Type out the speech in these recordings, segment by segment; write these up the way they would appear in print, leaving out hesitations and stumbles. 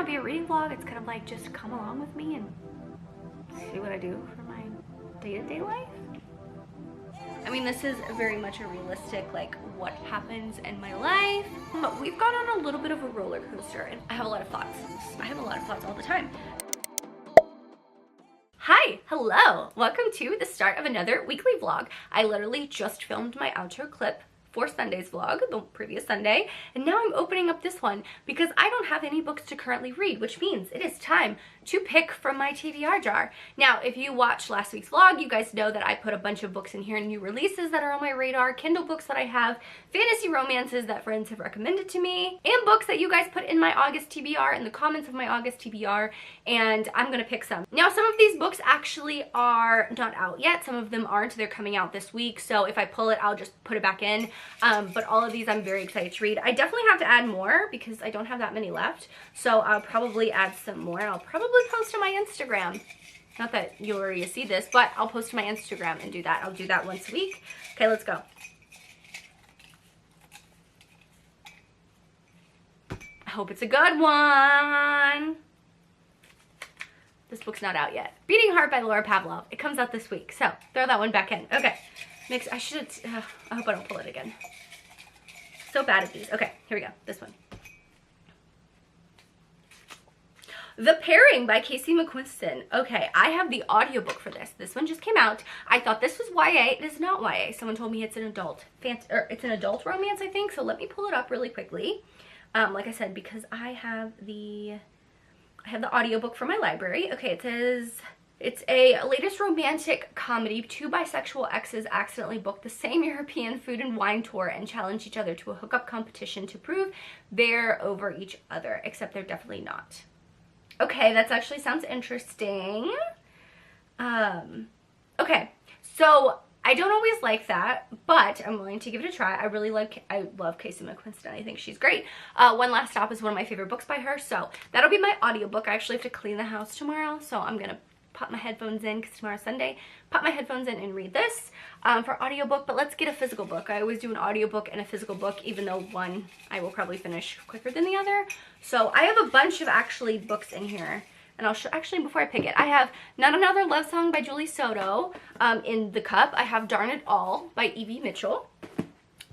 to be a reading vlog. It's kind of like just come along with me and see what I do for my day-to-day life. I mean, this is very much a realistic, like, what happens in my life. But we've gone on a little bit of a roller coaster, and I have a lot of thoughts. I have a lot of thoughts all the time. Hi, hello. Welcome to the start of another weekly vlog. I literally just filmed my outro clip for Sunday's vlog, the previous Sunday, and now I'm opening up this one because I don't have any books to currently read, which means it is time to pick from my TBR jar. Now, if you watched last week's vlog, you guys know that I put a bunch of books in here, new releases that are on my radar, Kindle books that I have, fantasy romances that friends have recommended to me, and books that you guys put in my August TBR, in the comments of my August TBR, and I'm gonna pick some. Now, some of these books actually are not out yet. Some of them aren't. They're coming out this week, so if I pull it, I'll just put it back in. But all of these I'm very excited to read. I definitely have to add more because I don't have that many left, so I'll probably add some more, and I'll probably post on my Instagram. Not that you'll already see this, but I'll post to my Instagram and do that. I'll do that once a week. Okay, let's go. I hope it's a good one. This book's not out yet. Beating Heart by Laura Pavlov. It comes out this week, so throw that one back in. Okay, next, I hope I don't pull it again. So bad at these. Okay, here we go. This one. The Pairing by Casey McQuiston. Okay, I have the audiobook for this. This one just came out. I thought this was YA. It is not YA. Someone told me it's an adult it's an adult romance, I think. So let me pull it up really quickly. Like I said, because I have the audiobook from my library. Okay, it says it's a latest romantic comedy. Two bisexual exes accidentally book the same European food and wine tour and challenge each other to a hookup competition to prove they're over each other, except they're definitely not. Okay, that actually sounds interesting. Okay, so I don't always like that, but I'm willing to give it a try. I love Casey McQuiston. I think she's great. One Last Stop is one of my favorite books by her, so that'll be my audiobook. I actually have to clean the house tomorrow, so I'm gonna pop my headphones in because tomorrow's Sunday. Pop my headphones in and read this for audiobook, but let's get a physical book. I always do an audiobook and a physical book, even though one I will probably finish quicker than the other. So I have a bunch of actually books in here, and I'll show, actually before I pick it, I have Not Another Love Song by Julie Soto in the cup. I have Darn It All by Evie Mitchell.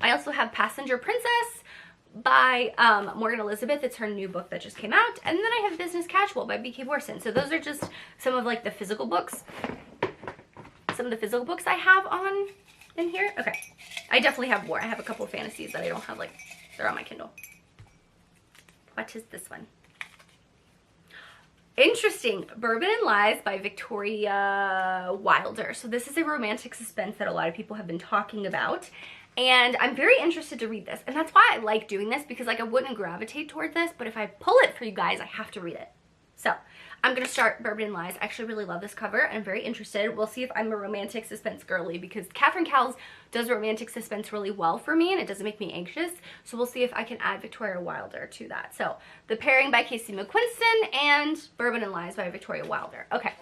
I also have Passenger Princess by Morgan Elizabeth. It's her new book that just came out. And then I have Business Casual by B.K. Borson. So those are just some of like the physical books. Some of the physical books I have on in here. Okay. I definitely have more. I have a couple of fantasies that I don't have, like, they're on my Kindle. What is this one? Interesting. Bourbon and Lies by Victoria Wilder. So this is a romantic suspense that a lot of people have been talking about. And I'm very interested to read this. And that's why I like doing this, because like I wouldn't gravitate toward this, but if I pull it for you guys, I have to read it. So I'm going to start Bourbon and Lies. I actually really love this cover. I'm very interested. We'll see if I'm a romantic suspense girly, because Catherine Cowles does romantic suspense really well for me, and it doesn't make me anxious. So we'll see if I can add Victoria Wilder to that. So The Pairing by Casey McQuiston and Bourbon and Lies by Victoria Wilder. Okay.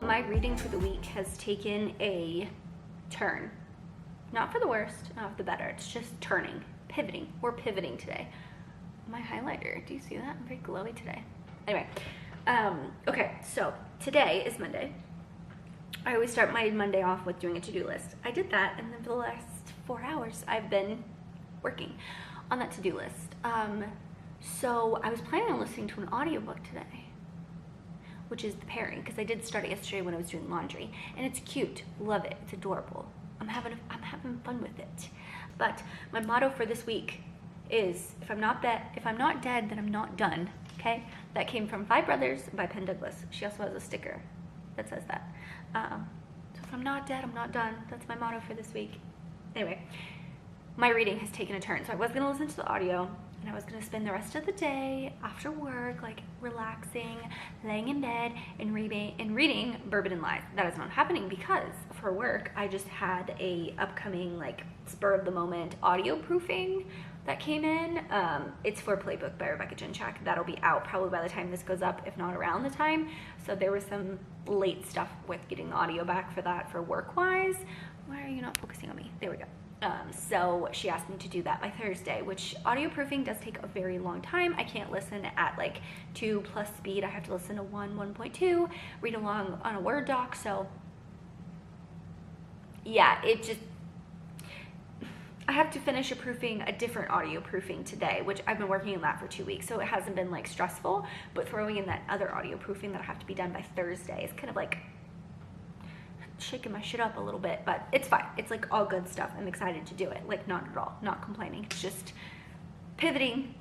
My reading for the week has taken a turn. Not for the worst, not for the better. It's just turning, pivoting. We're pivoting today. My highlighter, do you see that? I'm very glowy today. Anyway, okay, so today is Monday. I always start my Monday off with doing a to-do list. I did that, and then for the last 4 hours, I've been working on that to-do list. So I was planning on listening to an audiobook today, which is The Pairing, because I did start it yesterday when I was doing laundry, and it's cute. Love it. It's adorable. I'm having fun with it. But my motto for this week is, if I'm not dead, then I'm not done. Okay, that came from Five Brothers by Penn Douglas. She also has a sticker that says that. So if I'm not dead, I'm not done. That's my motto for this week. Anyway, my reading has taken a turn. So I was gonna listen to the audio, and I was gonna spend the rest of the day after work, like relaxing, laying in bed, and reading Bourbon and Lies. That is not happening because for work, I just had a upcoming like spur of the moment audio proofing that came in. It's for Playbook by Rebecca Jinchak. That'll be out probably by the time this goes up, if not around the time. So there was some late stuff with getting the audio back for that for work-wise. Why are you not focusing on me? There we go. So she asked me to do that by Thursday, which audio proofing does take a very long time. I can't listen at like 2+ speed. I have to listen to 1.2, read along on a Word doc. So yeah, I have to finish a different audio proofing today, which I've been working on that for 2 weeks. So it hasn't been like stressful, but throwing in that other audio proofing that I have to be done by Thursday is kind of like shaking my shit up a little bit, but it's fine. It's like all good stuff. I'm excited to do it. Like not at all, not complaining. It's just pivoting.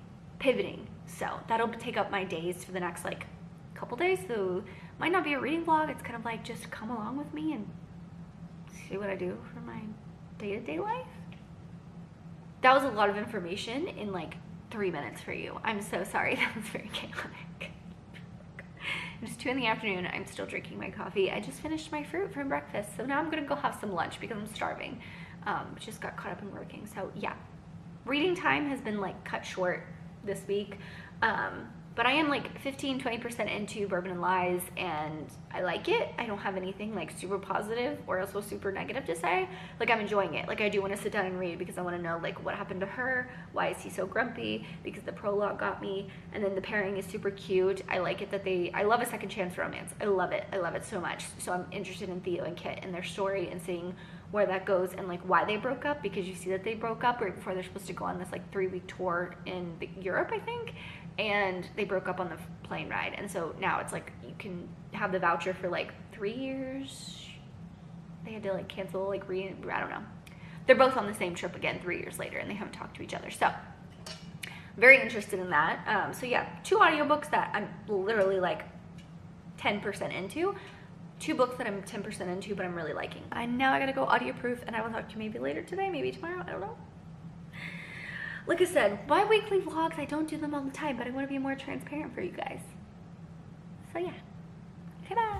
So that'll take up my days for the next like couple days. So might not be a reading vlog. It's kind of like just come along with me and see what I do for my day-to-day life. That was a lot of information in like 3 minutes for you. I'm so sorry. That was very chaotic. It's 2 in the afternoon. I'm still drinking my coffee. I just finished my fruit from breakfast. So now I'm gonna go have some lunch because I'm starving. Just got caught up in working. So yeah, reading time has been like cut short this week. But I am like 15-20% into Bourbon and Lies, and I like it. I don't have anything like super positive or also super negative to say. Like I'm enjoying it. Like I do want to sit down and read because I want to know like what happened to her. Why is he so grumpy? Because the prologue got me, and then the pairing is super cute. I like it that I love a second chance romance. I love it so much. So I'm interested in Theo and Kit and their story and seeing where that goes and like why they broke up, because you see that they broke up right before they're supposed to go on this like 3-week tour in Europe, I think. And they broke up on the plane ride, and so now it's like you can have the voucher for like 3 years. They had to like cancel, like I don't know. They're both on the same trip again 3 years later, and they haven't talked to each other. So very interested in that. So yeah, 2 audiobooks that I'm literally like 10% into. 2 books that I'm 10% into, but I'm really liking. And now I gotta go audio proof, and I will talk to you maybe later today, maybe tomorrow, I don't know. Like I said, bi-weekly vlogs, I don't do them all the time, but I want to be more transparent for you guys. So yeah. Okay, bye.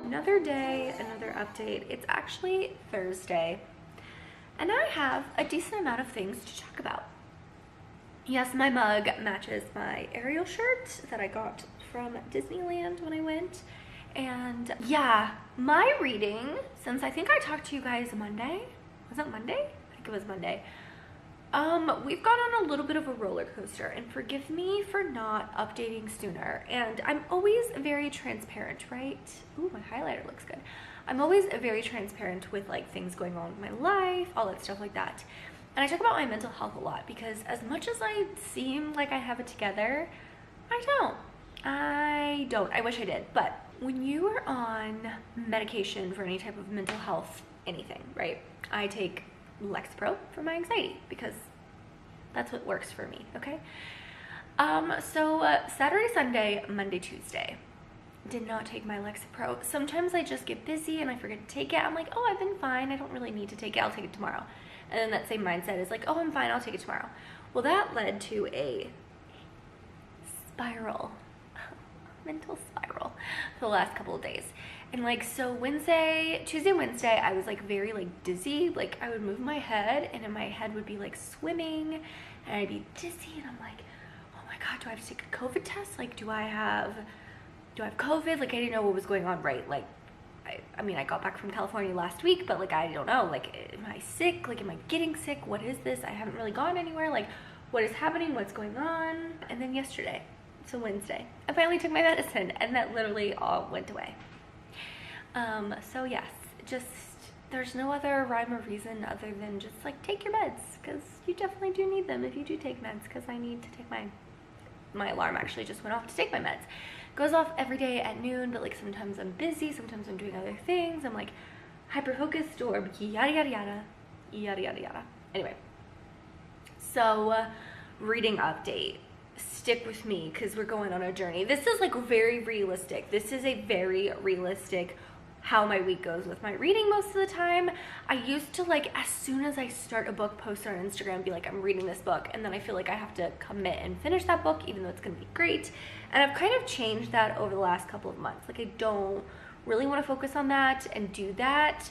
Another day, another update. It's actually Thursday, and I have a decent amount of things to talk about. Yes, my mug matches my Ariel shirt that I got from Disneyland when I went. And yeah, my reading, since I think I talked to you guys Monday. Was it Monday? I think it was Monday. We've gone on a little bit of a roller coaster, and forgive me for not updating sooner. And I'm always very transparent, right? Ooh, my highlighter looks good. I'm always very transparent with like things going on in my life, all that stuff like that. And I talk about my mental health a lot because as much as I seem like I have it together, I don't. I wish I did. But when you are on medication for any type of mental health, anything, right? I take Lexapro for my anxiety because that's what works for me, okay? So Saturday, Sunday, Monday, Tuesday, did not take my Lexapro. Sometimes I just get busy and I forget to take it. I'm like, oh, I've been fine. I don't really need to take it. I'll take it tomorrow. And then that same mindset is like, oh, I'm fine. I'll take it tomorrow. Well, that led to a spiral. mental spiral for the last couple of days. And like, so Tuesday, Wednesday, I was like very like dizzy. Like I would move my head and in my head would be like swimming and I'd be dizzy and I'm like, oh my God, do I have to take a COVID test? Like, do I have COVID? Like I didn't know what was going on, right? Like, I mean, I got back from California last week, but like, I don't know, like, am I sick? Like, am I getting sick? What is this? I haven't really gone anywhere. Like, what is happening? What's going on? And then yesterday, so Wednesday, I finally took my medicine and that literally all went away. So yes, just, there's no other rhyme or reason other than just like take your meds, because you definitely do need them if you do take meds, because I need to take my alarm actually just went off to take my meds. Goes off every day at noon, but like sometimes I'm busy, sometimes I'm doing other things, I'm like hyper focused or yada yada yada yada yada yada. Anyway, so reading update, stick with me because we're going on a journey. This is like very realistic. This is a very realistic how my week goes with my reading most of the time. I used to like, as soon as I start a book, post on Instagram, be like, I'm reading this book, and then I feel like I have to commit and finish that book even though it's gonna be great. And I've kind of changed that over the last couple of months. Like I don't really want to focus on that and do that.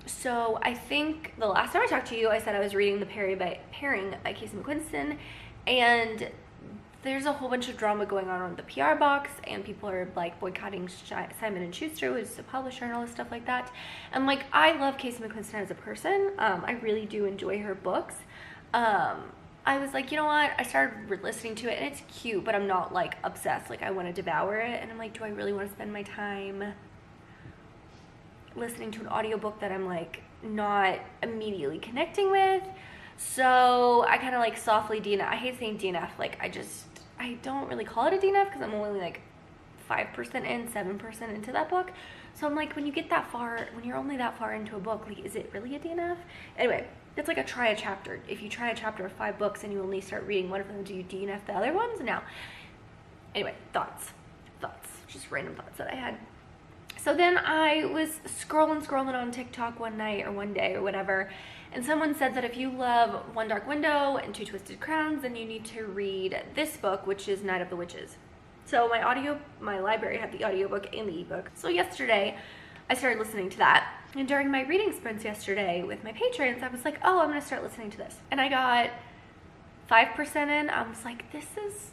So I think the last time I talked to you, I said I was reading The Pairing by Casey McQuiston, and there's a whole bunch of drama going on the PR box, and people are like boycotting Simon & Schuster, who is the publisher, and all this stuff like that. And like, I love Casey McQuiston as a person. I really do enjoy her books. I was like, you know what? I started listening to it, and it's cute, but I'm not like obsessed. Like I want to devour it, and I'm like, do I really want to spend my time listening to an audiobook that I'm like not immediately connecting with? So I kind of like softly DNF. I hate saying DNF. Like I don't really call it a DNF because I'm only like 5% in, 7% into that book. So I'm like, when you get that far, when you're only that far into a book, like, is it really a DNF? Anyway, it's like try a chapter. If you try a chapter of 5 books and you only start reading one of them, do you DNF the other ones? No. Anyway, thoughts, just random thoughts that I had. So then I was scrolling on TikTok one night or one day or whatever, and someone said that if you love One Dark Window and Two Twisted Crowns, then you need to read this book, which is Night of the Witches. So my library had the audiobook and the ebook. So yesterday, I started listening to that. And during my reading sprints yesterday with my patrons, I was like, oh, I'm gonna start listening to this. And I got 5% in. I was like, this is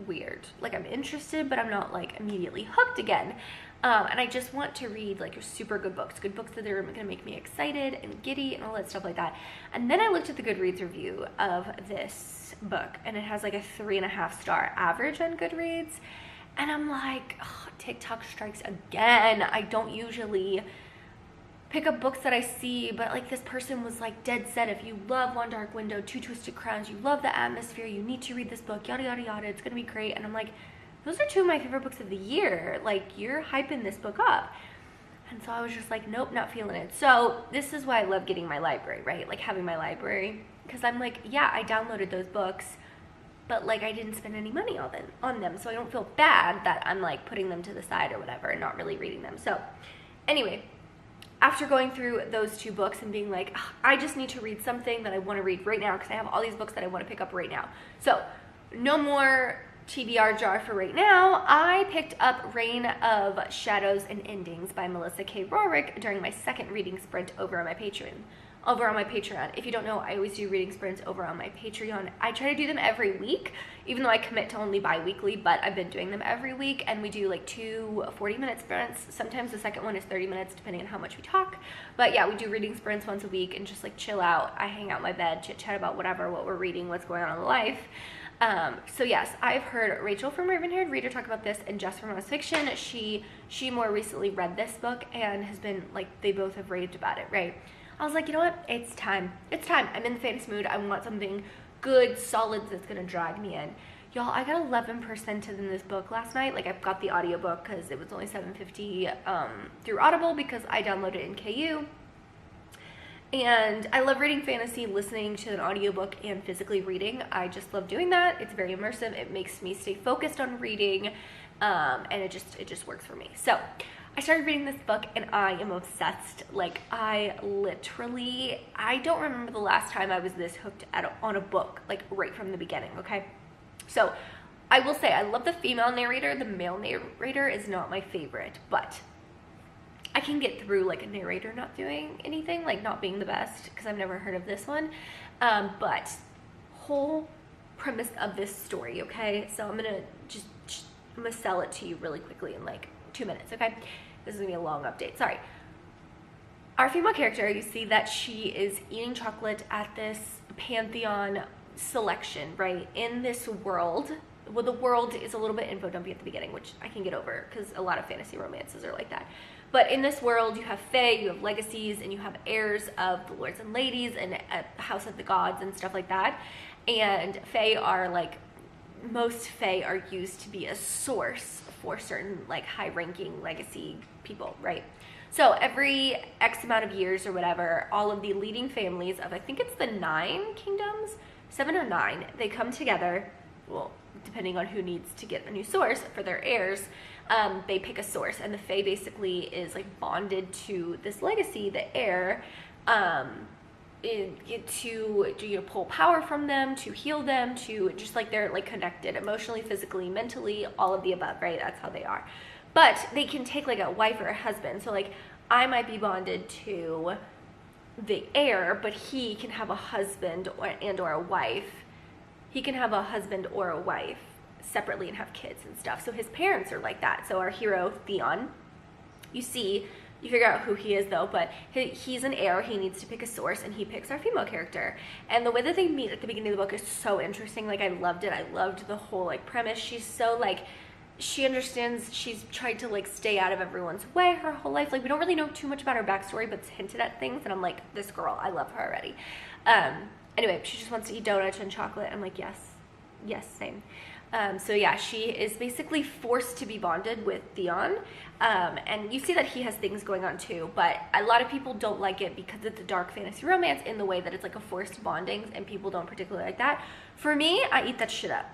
weird. Like, I'm interested, but I'm not like immediately hooked again. And I just want to read like super good books that are gonna make me excited and giddy and all that stuff like that. And then I looked at the Goodreads review of this book, and it has like a 3.5 star average on Goodreads. And I'm like, oh, TikTok strikes again. I don't usually pick up books that I see, but like this person was like dead set, if you love One Dark Window, Two Twisted Crowns, you love the atmosphere, you need to read this book, yada yada yada, it's gonna be great. And I'm like, those are 2 of my favorite books of the year. Like, you're hyping this book up. And so I was just like, nope, not feeling it. So this is why I love getting my library, right? Like having my library, because I'm like, yeah, I downloaded those books, but like I didn't spend any money on them. So I don't feel bad that I'm like putting them to the side or whatever and not really reading them. So anyway, after going through those 2 books and being like, I just need to read something that I want to read right now because I have all these books that I want to pick up right now. So no more TBR jar for right now. I picked up Reign of Shadows and Endings by Melissa K. Rorick during my second reading sprint over on my Patreon. If you don't know, I always do reading sprints over on my Patreon. I try to do them every week, even though I commit to only bi-weekly, but I've been doing them every week, and we do like 2 40-minute sprints. Sometimes the second one is 30 minutes, depending on how much we talk. But yeah, we do reading sprints once a week and just like chill out. I hang out in my bed, chit-chat about whatever, what we're reading, what's going on in life. So yes, I've heard Rachel from Raven-Haired Reader talk about this, and Jess from Honest Fiction. She more recently read this book and has been like, they both have raved about it, right? I was like, you know what? It's time. I'm in the fantasy mood. I want something good, solid, that's gonna drag me in. Y'all, I got 11% in this book last night. Like, I've got the audiobook because it was only $7.50 through Audible because I downloaded it in KU. And I love reading fantasy, listening to an audiobook, and physically reading. I just love doing that. It's very immersive. It makes me stay focused on reading, and it just works for me. So I started reading this book, and I am obsessed. Like, I don't remember the last time I was this hooked on a book, like right from the beginning, okay? So I will say I love the female narrator. The male narrator is not my favorite, but I can get through like a narrator not doing anything, like not being the best, because I've never heard of this one. But whole premise of this story, okay? So I'm gonna sell it to you really quickly in like 2 minutes, okay? This is gonna be a long update, sorry. Our female character, you see that she is eating chocolate at this Pantheon selection, right? In this world, well, the world is a little bit info dumpy at the beginning, which I can get over because a lot of fantasy romances are like that. But in this world, you have fae, you have legacies, and you have heirs of the lords and ladies and a house of the gods and stuff like that. And fae are like, most fae are used to be a source for certain like high-ranking legacy people, right? So every X amount of years or whatever, all of the leading families of, I think it's the 9 kingdoms, 7 or 9, they come together, well, depending on who needs to get a new source for their heirs, they pick a source, and the fae basically is like bonded to this legacy, the heir, to pull power from them, to heal them, to just like they're like connected emotionally, physically, mentally, all of the above, right? That's how they are. But they can take like a wife or a husband. So like I might be bonded to the heir, but he can have a husband or a wife. He can have a husband or a wife separately and have kids and stuff. So his parents are like that. So our hero, Theon, you figure out who he is though, but he's an heir. He needs to pick a source, and he picks our female character. And the way that they meet at the beginning of the book is so interesting. Like I loved it. I loved the whole like premise. She's so like, she understands, she's tried to like stay out of everyone's way her whole life. Like we don't really know too much about her backstory, but it's hinted at things, and I'm like, this girl, I love her already. Anyway, she just wants to eat donuts and chocolate. I'm like, yes, same. So yeah, she is basically forced to be bonded with Theon, and you see that he has things going on too, but a lot of people don't like it because it's a dark fantasy romance in the way that it's like a forced bonding, and people don't particularly like that. For me, I eat that shit up.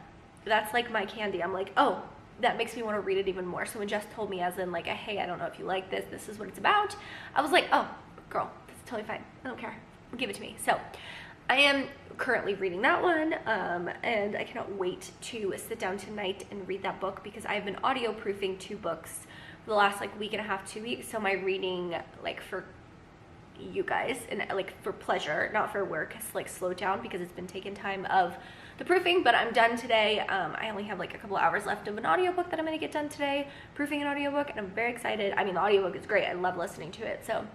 That's like my candy. I'm like, oh, that makes me want to read it even more. So when Jess told me as in like, hey, I don't know if you like this, this is what it's about, I was like, oh, girl, that's totally fine. I don't care. Give it to me. So I am currently reading that one, and I cannot wait to sit down tonight and read that book, because I've been audio proofing 2 books for the last like week and a half, 2 weeks. So my reading, like for you guys and like for pleasure, not for work, has like slowed down because it's been taking time of the proofing. But I'm done today. I only have like a couple hours left of an audiobook that I'm going to get done today, proofing an audiobook, and I'm very excited. I mean, the audiobook is great. I love listening to it. So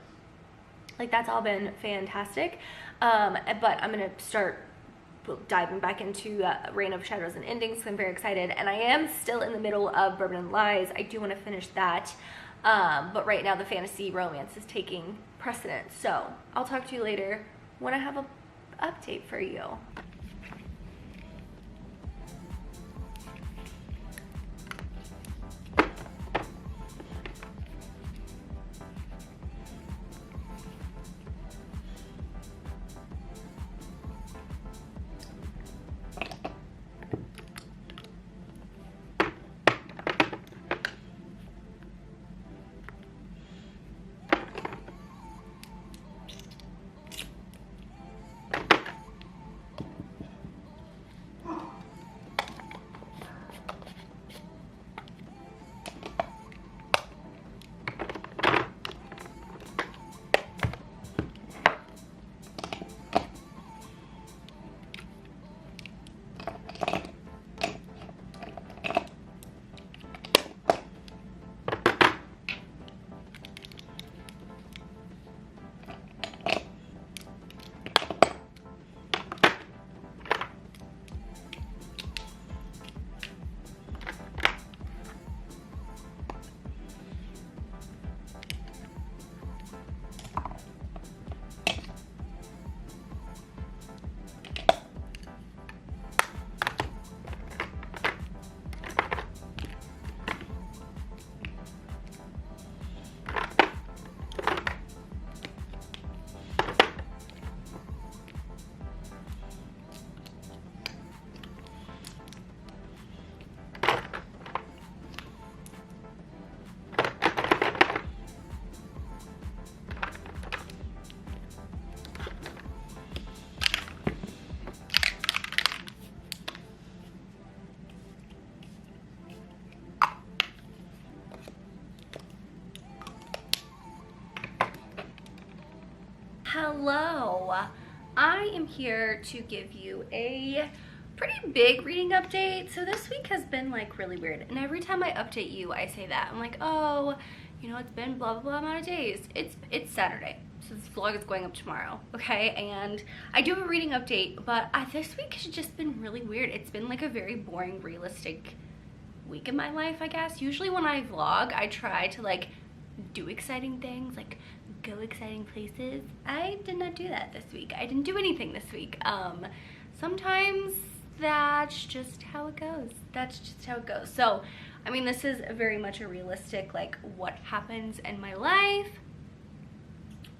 like that's all been fantastic. But I'm going to start diving back into Reign of Shadows and Endings. So I'm very excited, and I am still in the middle of Bourbon and Lies. I do want to finish that, but right now the fantasy romance is taking precedence. So I'll talk to you later when I have an update for you. Hello. I am here to give you a pretty big reading update. So this week has been like really weird, and every time I update you I say that. I'm like, oh, you know, it's been blah blah blah amount of days. It's Saturday, so this vlog is going up tomorrow, okay? And I do have a reading update, but this week has just been really weird. It's been like a very boring, realistic week in my life, I guess. Usually when I vlog, I try to like do exciting things, like go exciting places. I did not do that this week. I didn't do anything this week. Sometimes that's just how it goes. That's just how it goes. So, I mean, this is very much a realistic, like, what happens in my life,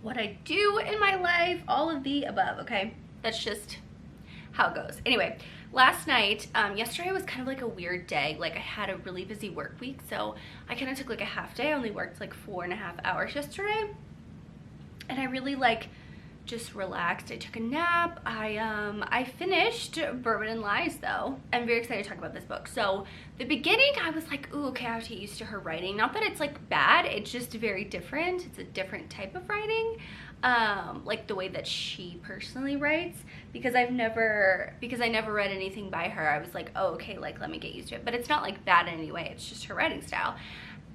what I do in my life, all of the above, okay? That's just how it goes. Anyway, last night, yesterday was kind of like a weird day. Like, I had a really busy work week, so I kind of took like a half day. I only worked like 4.5 hours yesterday, and I really like just relaxed. I took a nap. I finished Bourbon and Lies though. I'm very excited to talk about this book. So the beginning, I was like, ooh, okay, I have to get used to her writing. Not that it's like bad, it's just very different. It's a different type of writing, like the way that she personally writes, because I never read anything by her. I was like, oh, okay, like let me get used to it. But it's not like bad in any way, it's just her writing style.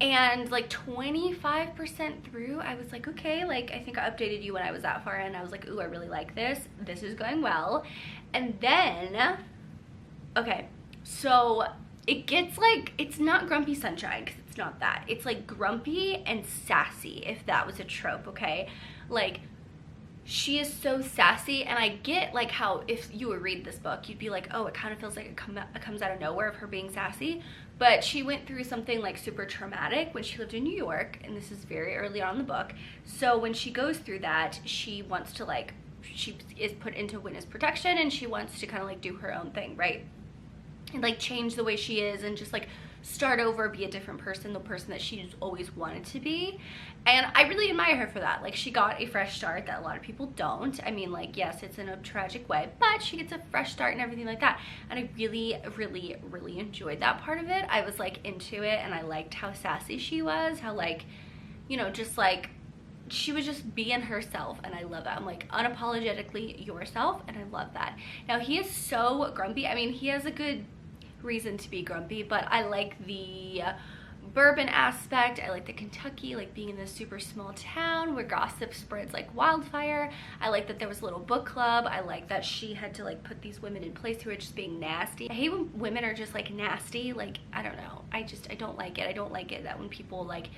And like 25% through, I was like, okay, like I think I updated you when I was that far in. I was like, ooh, I really like this. This is going well. And then, okay, so it gets like, it's not Grumpy Sunshine, because it's not that. It's like grumpy and sassy, if that was a trope, okay? Like, she is so sassy, and I get like how if you would read this book, you'd be like, oh, it kind of feels like it comes out of nowhere of her being sassy. But she went through something like super traumatic when she lived in New York, and this is very early on in the book. So when she goes through that, she wants to like, she is put into witness protection, and she wants to kind of like do her own thing, right? And like change the way she is, and just like start over, be a different person, the person that she's always wanted to be. And I really admire her for that. Like, she got a fresh start that a lot of people don't. I mean, like, yes, it's in a tragic way, but she gets a fresh start and everything like that. And I really, really, really enjoyed that part of it. I was like into it, and I liked how sassy she was, how like, you know, just like she was just being herself, and I love that. I'm like, unapologetically yourself, and I love that. Now, he is so grumpy. I mean, he has a good reason to be grumpy, but I like the bourbon aspect. I like the Kentucky, like being in this super small town where gossip spreads like wildfire. I like that there was a little book club. I like that she had to like put these women in place who are just being nasty. I hate when women are just like nasty. Like, I don't know, I don't like it. I don't like it that when people like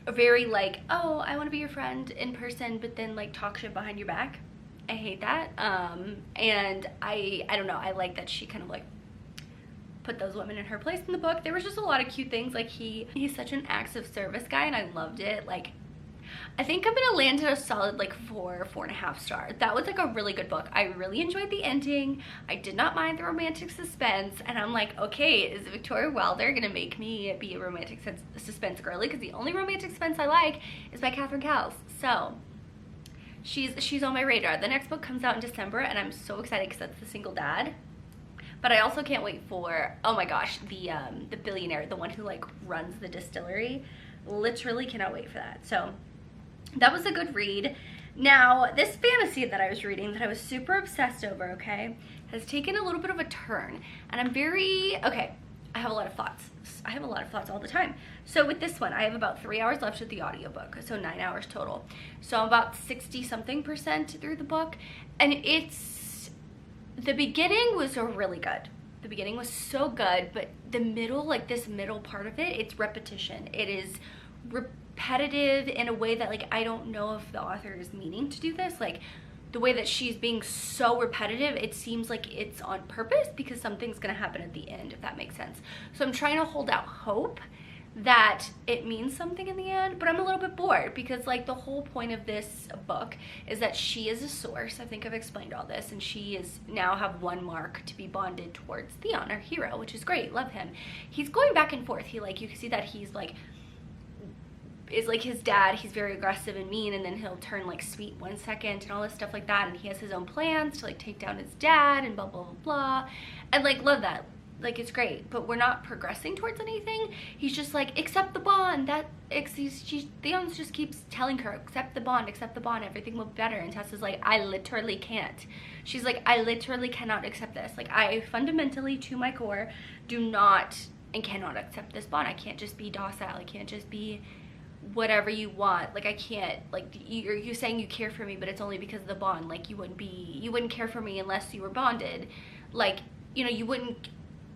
are very like, oh, I want to be your friend in person, but then like talk shit behind your back. I hate that. And I don't know, I like that she kind of like put those women in her place in the book. There was just a lot of cute things. Like, he's such an acts of service guy, and I loved it. Like, I think I'm gonna land at a solid like 4.5 stars. That was like a really good book. I really enjoyed the ending. I did not mind the romantic suspense, and I'm like, okay, is Victoria Wilder gonna make me be a romantic suspense girly? Because the only romantic suspense I like is by Catherine Cowles. So she's on my radar. The next book comes out in December, and I'm so excited because that's The Single Dad. But I also can't wait for, oh my gosh, the billionaire, the one who like runs the distillery. Literally cannot wait for that. So that was a good read. Now, this fantasy that I was reading that I was super obsessed over, okay, has taken a little bit of a turn. And I'm very, okay, I have a lot of thoughts. I have a lot of thoughts all the time. So with this one, I have about 3 hours left with the audiobook, so 9 hours total. So I'm about 60-something% through the book, and the beginning was really good. The beginning was so good, but the middle, like this middle part of it, it's repetition. It is repetitive in a way that like I don't know if the author is meaning to do this. Like, the way that she's being so repetitive, it seems like it's on purpose because something's gonna happen at the end, if that makes sense. So I'm trying to hold out hope that it means something in the end, but I'm a little bit bored because like the whole point of this book is that she is a source. I think I've explained all this, and she is now have one mark to be bonded towards Theon, our hero, which is great. Love him. He's going back and forth. He like, you can see that he's like, is like his dad. He's very aggressive and mean, and then he'll turn like sweet 1 second and all this stuff like that, and he has his own plans to like take down his dad and blah blah blah blah, and like love that. like, it's great, but we're not progressing towards anything. He's just like, accept the bond. Theon just keeps telling her, accept the bond, everything will be better. And Tessa's like, I literally can't. She's like, I literally cannot accept this. Like, I fundamentally, to my core, do not and cannot accept this bond. I can't just be docile. I can't just be whatever you want. Like, I can't, like, you're saying you care for me, but it's only because of the bond. Like, you wouldn't care for me unless you were bonded. Like, you know, you wouldn't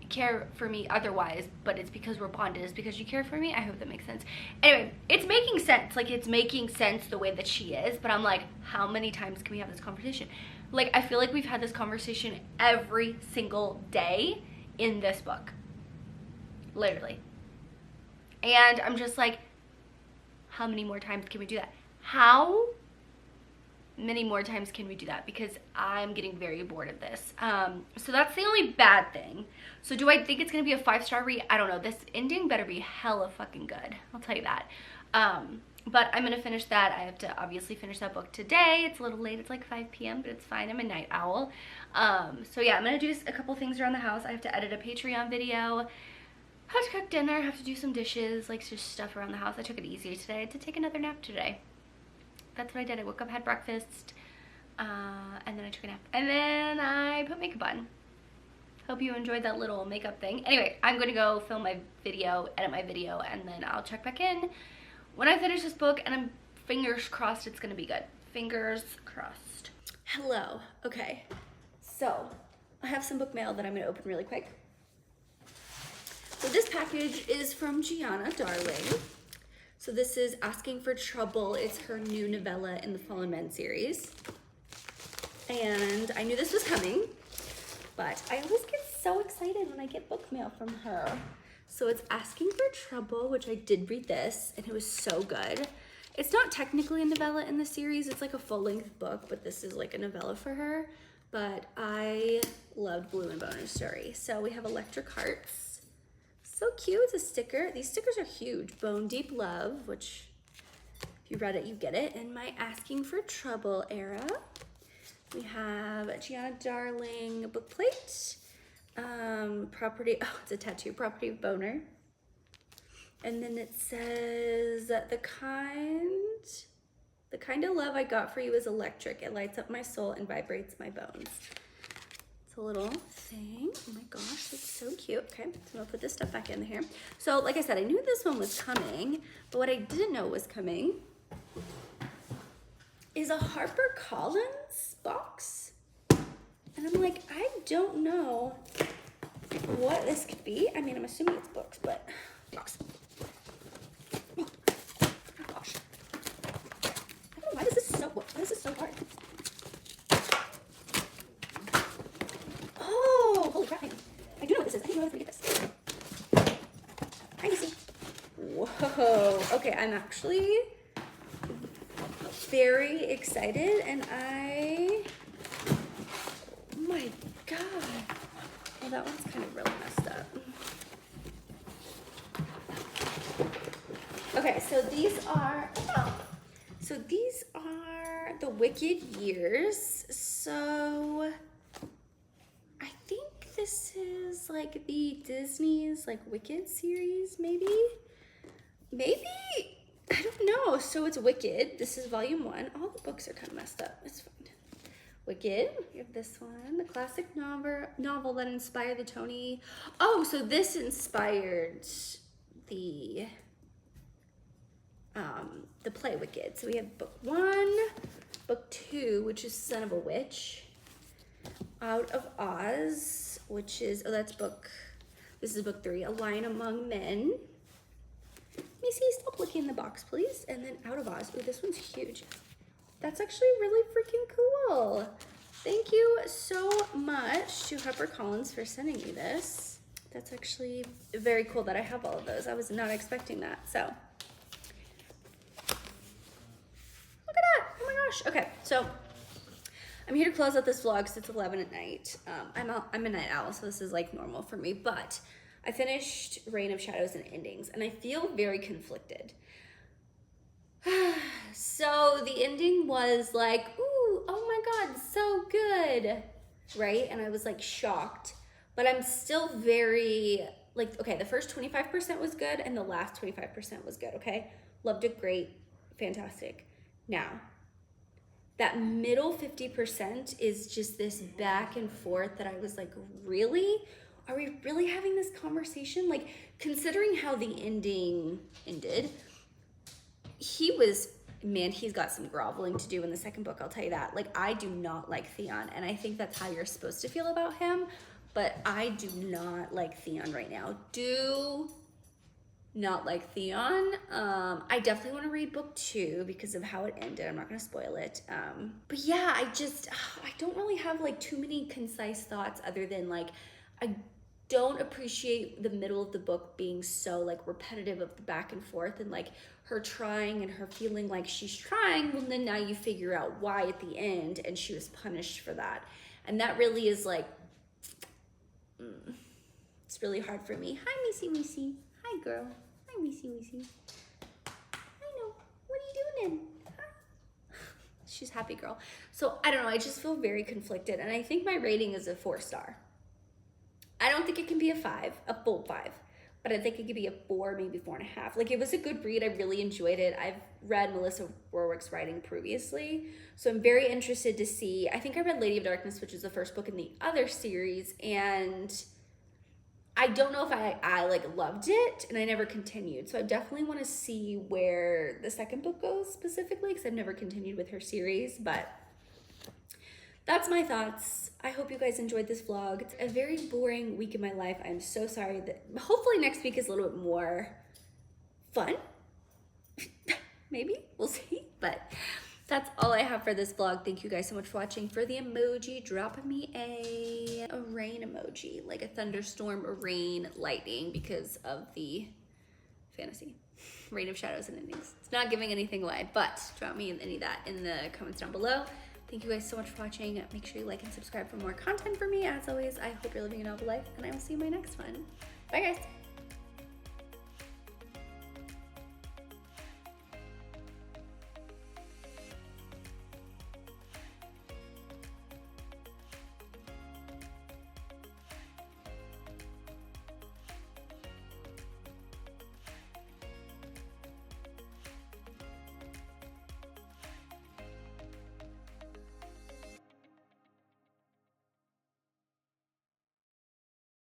care for me otherwise, but it's because we're bonded. It's because you care for me. I hope that makes sense. Anyway, it's making sense. Like, it's making sense the way that she is, but I'm like, how many times can we have this conversation? Like, I feel like we've had this conversation every single day in this book. Literally. And I'm just like, how many more times can we do that? How many more times can we do that? Because I'm getting very bored of this. So that's the only bad thing. So do I think it's gonna be a 5-star read? I don't know. This ending better be hella fucking good. I'll tell you that. But I'm gonna finish that. I have to obviously finish that book today. It's a little late. It's like 5 p.m., but it's fine. I'm a night owl. So yeah, I'm gonna do a couple things around the house. I have to edit a Patreon video. Have to cook dinner, have to do some dishes, like just stuff around the house. I took it easy today. I had to take another nap today. That's what I did. I woke up, had breakfast, and then I took a nap. And then I put makeup on. Hope you enjoyed that little makeup thing. Anyway, I'm gonna go film my video, edit my video, and then I'll check back in when I finish this book, and I'm fingers crossed it's gonna be good. Fingers crossed. Hello. Okay. So, I have some book mail that I'm gonna open really quick. So this package is from Gianna Darling. So this is Asking for Trouble. It's her new novella in the Fallen Men series. And I knew this was coming, but I always get so excited when I get book mail from her. So it's Asking for Trouble, which I did read this, and it was so good. It's not technically a novella in the series. It's like a full-length book, but this is like a novella for her. But I loved Blue and Boner's story. So we have Electric Hearts. So cute, it's a sticker. These stickers are huge. Bone Deep Love, which if you read it, you get it. In my Asking for Trouble era, we have Gianna Darling book plate. Property, oh, it's a tattoo, Property of Boner. And then it says, the kind of love I got for you is electric. It lights up my soul and vibrates my bones. It's a little thing. Oh my gosh, it's so cute. Okay, so I'll put this stuff back in here. So like I said, I knew this one was coming, but what I didn't know was coming is a HarperCollins box. And I'm like, I don't know what this could be. I mean, I'm assuming it's books, but box. Oh gosh. I don't know why this is so hard. Holy crap, I do know what this is. I didn't know I was gonna get this. Hi, Missy. Whoa. Okay, I'm actually very excited, and oh my god. Well, that one's kind of really messed up. Okay, so these are the Wicked Years. So I think this is like the Disney's like Wicked series, maybe? I don't know. So it's Wicked. This is volume 1. All the books are kind of messed up. It's fine. Wicked. We have this one, the classic novel that inspired the Tony. Oh, so this inspired the play Wicked. So we have book 1, book 2, which is Son of a Witch. Out of Oz, which is, this is book 3, A Lion Among Men. Macy, stop looking in the box, please. And then Out of Oz. Ooh, this one's huge. That's actually really freaking cool. Thank you so much to HarperCollins for sending me this. That's actually very cool that I have all of those. I was not expecting that, so. Look at that, oh my gosh. Okay, so I'm here to close out this vlog because it's 11 at night. I'm a night owl, so this is like normal for me, but I finished Reign of Shadows and Endings, and I feel very conflicted. So the ending was like, ooh, oh my god, so good, right? And I was like shocked. but I'm still very, like, okay, the first 25% was good and the last 25% was good, okay? Loved it, great, fantastic. Now, that middle 50% is just this back and forth that I was like, really? Are we really having this conversation? Like, considering how the ending ended, he's got some groveling to do in the second book, I'll tell you that. Like, I do not like Theon, and I think that's how you're supposed to feel about him, but I do not like Theon right now. Do not like Theon. I definitely want to read book 2 because of how it ended. I'm not going to spoil it. But yeah, I don't really have like too many concise thoughts other than like, I don't appreciate the middle of the book being so like repetitive of the back and forth and like her trying and her feeling like she's trying. Well, then now you figure out why at the end and she was punished for that. And that really is like, it's really hard for me. Hi, Missy Missy. Hi, girl. Hi, Missy Missy. I know. What are you doing then? Hi. She's happy girl. So I don't know. I just feel very conflicted. And I think my rating is a 4-star. I don't think it can be a 5, a full 5. But I think it could be a 4, maybe 4.5. Like, it was a good read. I really enjoyed it. I've read Melissa Warwick's writing previously. So I'm very interested to see. I think I read Lady of Darkness, which is the first book in the other series. And I don't know if I like loved it, and I never continued. So I definitely want to see where the second book goes specifically, because I've never continued with her series. But that's my thoughts. I hope you guys enjoyed this vlog. It's a very boring week in my life. I'm so sorry. That hopefully next week is a little bit more fun. Maybe, we'll see. But that's all I have for this vlog. Thank you guys so much for watching. For the emoji, drop me a rain emoji, like a thunderstorm, a rain, lightning, because of the fantasy. Rain of shadows and endings. It's not giving anything away, but drop me any of that in the comments down below. Thank you guys so much for watching. Make sure you like and subscribe for more content for me. As always, I hope you're living a novel life, and I will see you in my next one. Bye, guys.